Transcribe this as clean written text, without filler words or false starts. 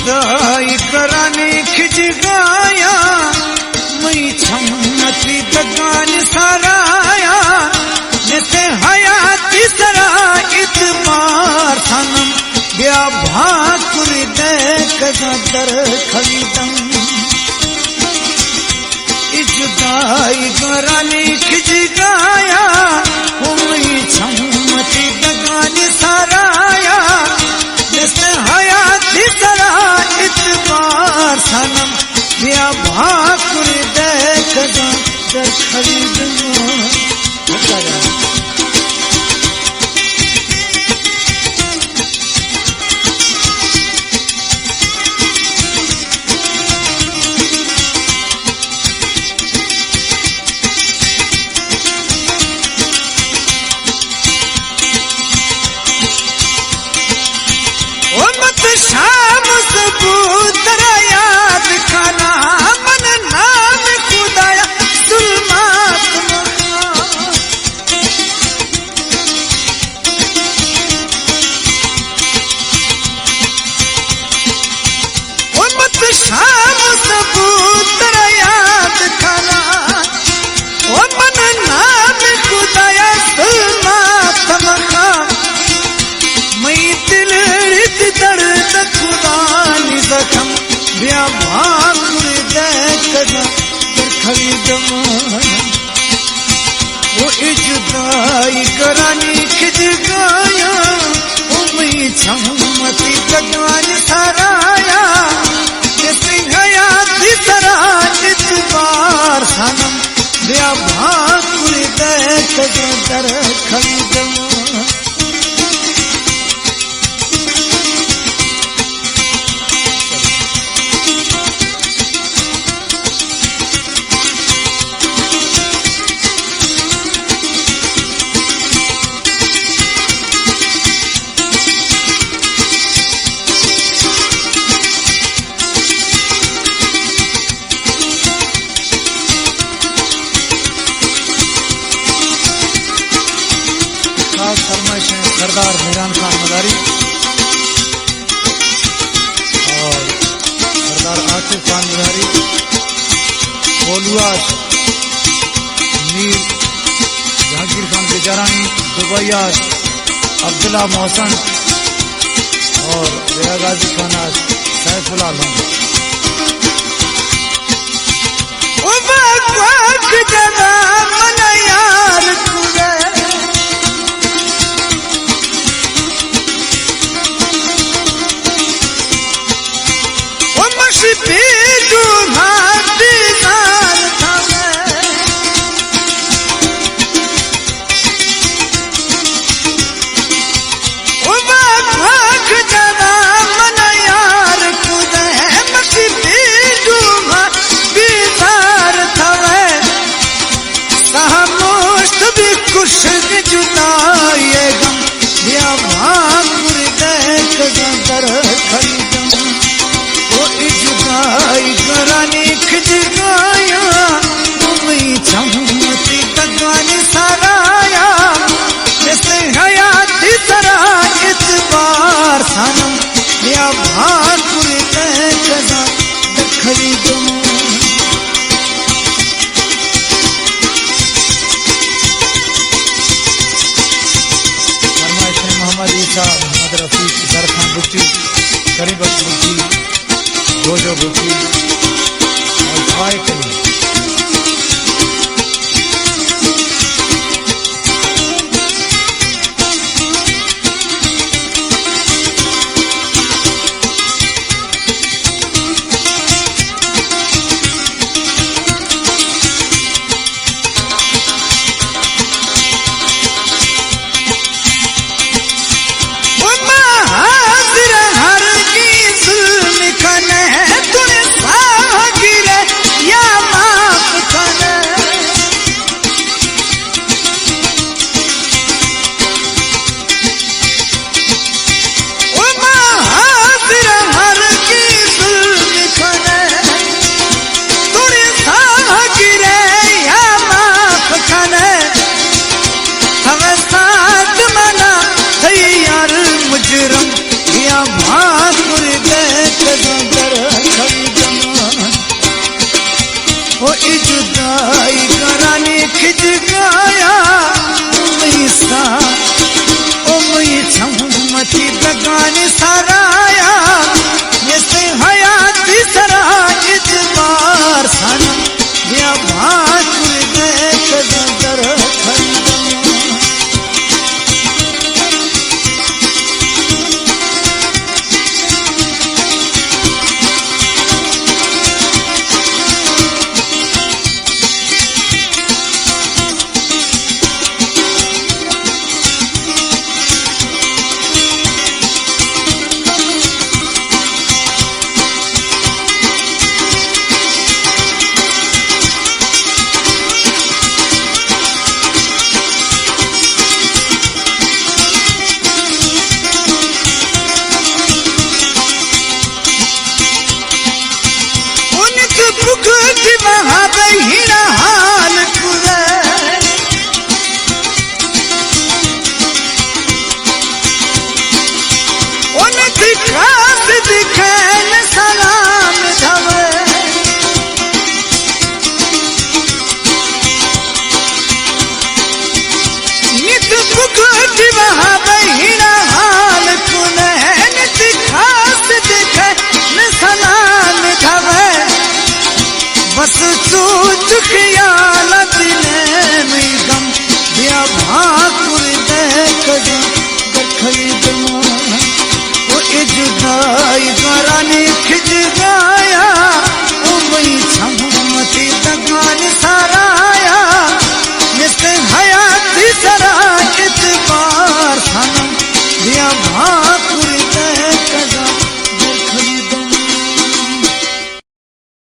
जुदाई कराने खिज गाया मई छमती दगान सराया जैसे हयाती सरा इतबार सनम ब्या भाकुर दे कदर खरीदम जुदाई कराने खिज गाया मई छमती दगान सराया जैसे हयाती सरा इतबार सनम ब्या भाकुर दे कदर खरीदम। शाम सबूतर याद खाना मन नाम खुदाया जुल्मात मत शाम सबूतर याद खाना मन नाम खुदाया जुल्मात मखा मई दिल दर्द खुदानी जख्म ब्या भाकुर दे कदर खरीदम वो जुदाई करानी खिज गाया मई छमती दगान सराया जैसे हयाती सरा इतबार सनम ब्या भाकुर दे कदर खरीदम। सरदार मीरान खान मदारी और सरदार आसिफ खान मदारी, बोलुआ मीर जहांगीर खान बेजारानी, दुबैया अब्दुल्ला मोहसन और रेया गाजी खान सैफुल आलम। जुदाई गम ब्या भाकुर दे कदर खरीदम वो जुदाई कराने खिज गाया मई छमती दगान सराया जैसे हयाती सरा इतबार सनम ब्या भाकुर दे कदर खरीदम। मोहम्मद रफीक, दरखान बुच्ची, करीबत बुच्ची, गोजो बुच्ची और फाय कली।